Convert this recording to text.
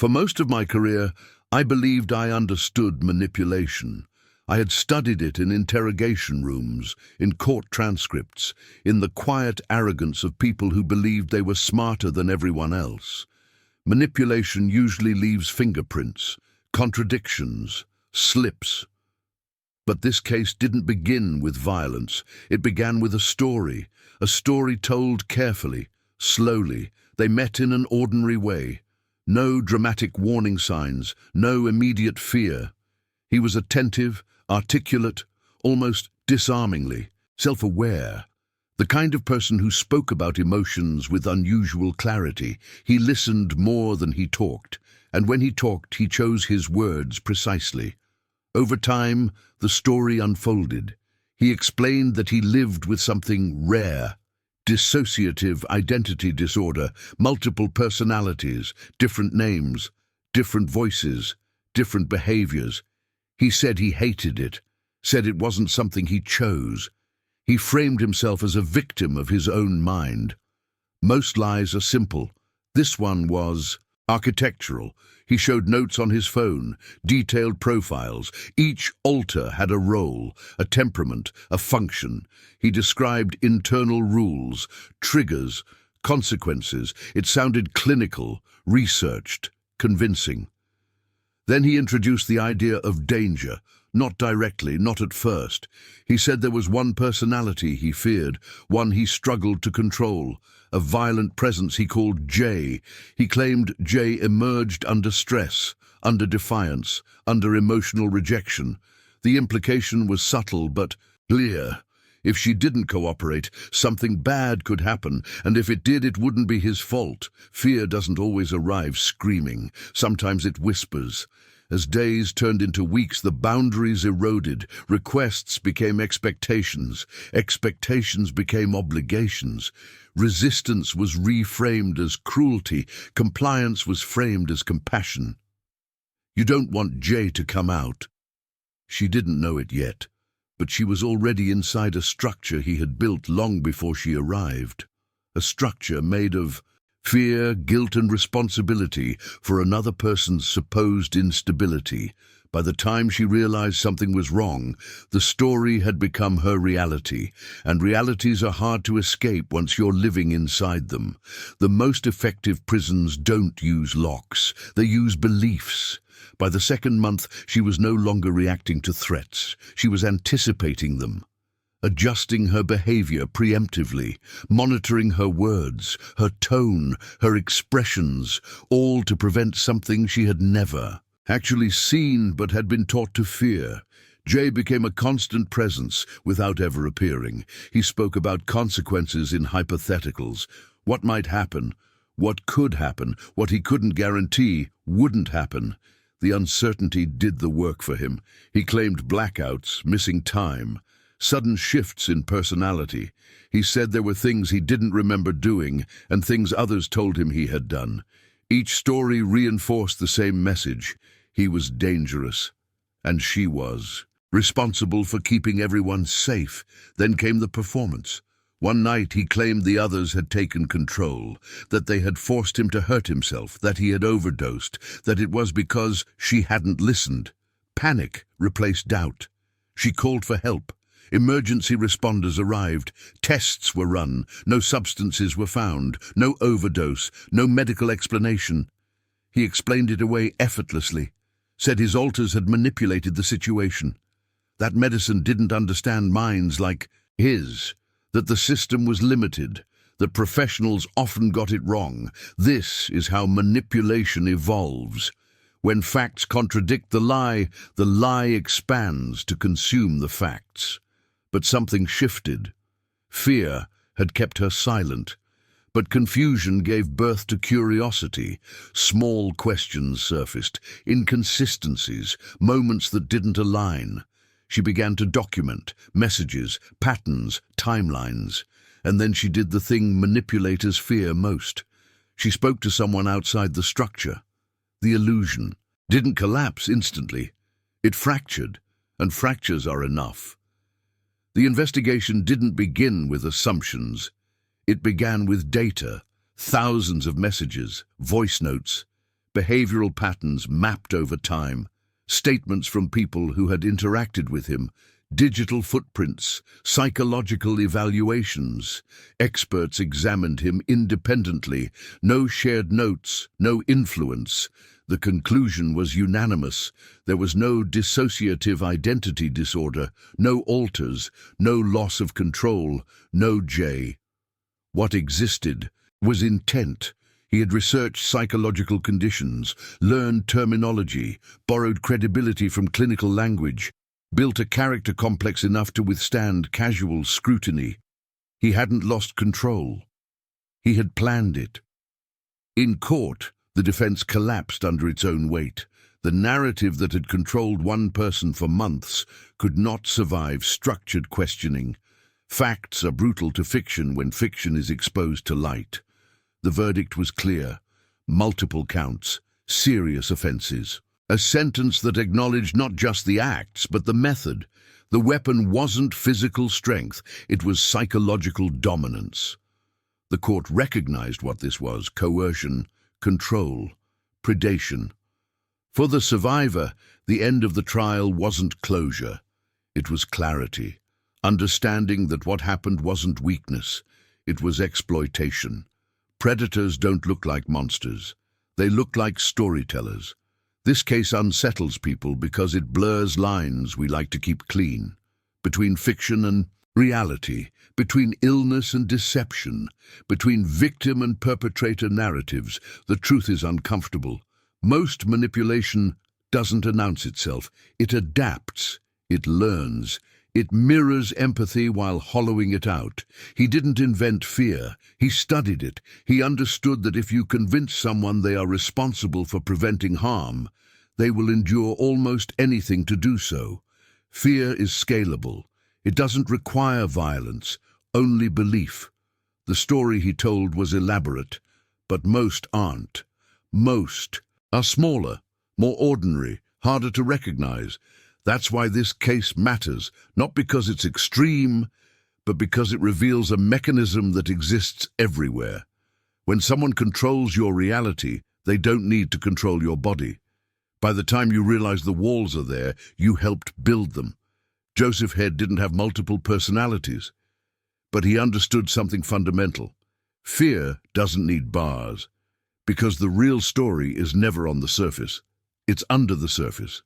For most of my career, I believed I understood manipulation. I had studied it in interrogation rooms, in court transcripts, in the quiet arrogance of people who believed they were smarter than everyone else. Manipulation usually leaves fingerprints, contradictions, slips. But this case didn't begin with violence. It began with a story told carefully, slowly. They met in an ordinary way. No dramatic warning signs, no immediate fear. He was attentive, articulate, almost disarmingly, self-aware. The kind of person who spoke about emotions with unusual clarity. He listened more than he talked, and when he talked, he chose his words precisely. Over time, the story unfolded. He explained that he lived with something rare, dissociative identity disorder, multiple personalities, different names, different voices, different behaviors. He said he hated it, said it wasn't something he chose. He framed himself as a victim of his own mind. Most lies are simple. This one was architectural. He showed notes on his phone, detailed profiles. Each alter had a role, a temperament, a function. He described internal rules, triggers, consequences. It sounded clinical, researched, convincing. Then he introduced the idea of danger, not directly, not at first. He said there was one personality he feared, one he struggled to control, a violent presence he called Jay. He claimed Jay emerged under stress, under defiance, under emotional rejection. The implication was subtle but clear. If she didn't cooperate, something bad could happen, and if it did, it wouldn't be his fault. Fear doesn't always arrive screaming. Sometimes it whispers. As days turned into weeks, the boundaries eroded. Requests became expectations. Expectations became obligations. Resistance was reframed as cruelty. Compliance was framed as compassion. You don't want Jay to come out. She didn't know it yet, but she was already inside a structure he had built long before she arrived. A structure made of fear, guilt, and responsibility for another person's supposed instability. By the time she realized something was wrong, the story had become her reality, and realities are hard to escape once you're living inside them. The most effective prisons don't use locks, they use beliefs. By the second month, she was no longer reacting to threats. She was anticipating them, adjusting her behavior preemptively, monitoring her words, her tone, her expressions, all to prevent something she had never actually seen but had been taught to fear. Jay became a constant presence without ever appearing. He spoke about consequences in hypotheticals. What might happen, what could happen, what he couldn't guarantee wouldn't happen. The uncertainty did the work for him. He claimed blackouts, missing time, sudden shifts in personality. He said there were things he didn't remember doing and things others told him he had done. Each story reinforced the same message. He was dangerous, and she was responsible for keeping everyone safe. Then came the performance. One night he claimed the others had taken control, that they had forced him to hurt himself, that he had overdosed, that it was because she hadn't listened. Panic replaced doubt. She called for help. Emergency responders arrived. Tests were run. No substances were found. No overdose. No medical explanation. He explained it away effortlessly. Said his alters had manipulated the situation. That medicine didn't understand minds like his. That the system was limited. That professionals often got it wrong. This is how manipulation evolves. When facts contradict the lie expands to consume the facts. But something shifted. Fear had kept her silent, but confusion gave birth to curiosity. Small questions surfaced, inconsistencies, moments that didn't align. She began to document messages, patterns, timelines, and then she did the thing manipulators fear most. She spoke to someone outside the structure. The illusion didn't collapse instantly. It fractured, and fractures are enough. The investigation didn't begin with assumptions. It began with data, thousands of messages, voice notes, behavioral patterns mapped over time, statements from people who had interacted with him, digital footprints, psychological evaluations. Experts examined him independently. No shared notes, no influence. The conclusion was unanimous. There was no dissociative identity disorder, no alters, no loss of control, no J. What existed was intent. He had researched psychological conditions, learned terminology, borrowed credibility from clinical language, built a character complex enough to withstand casual scrutiny. He hadn't lost control. He had planned it. In court, the defense collapsed under its own weight. The narrative that had controlled one person for months could not survive structured questioning. Facts are brutal to fiction when fiction is exposed to light. The verdict was clear. Multiple counts, serious offenses. A sentence that acknowledged not just the acts, but the method. The weapon wasn't physical strength, it was psychological dominance. The court recognized what this was: coercion, control, predation. For the survivor, the end of the trial wasn't closure. It was clarity, understanding that what happened wasn't weakness, it was exploitation. Predators don't look like monsters. They look like storytellers. This case unsettles people because it blurs lines we like to keep clean, between fiction and reality, between illness and deception, between victim and perpetrator narratives. The truth is uncomfortable. Most manipulation doesn't announce itself. It adapts. It learns. It mirrors empathy while hollowing it out. He didn't invent fear. He studied it. He understood that if you convince someone they are responsible for preventing harm, they will endure almost anything to do so. Fear is scalable. It doesn't require violence, only belief. The story he told was elaborate, but most aren't. Most are smaller, more ordinary, harder to recognize. That's why this case matters, not because it's extreme, but because it reveals a mechanism that exists everywhere. When someone controls your reality, they don't need to control your body. By the time you realize the walls are there, you helped build them. Joseph Head didn't have multiple personalities, but he understood something fundamental. Fear doesn't need bars, because the real story is never on the surface. It's under the surface.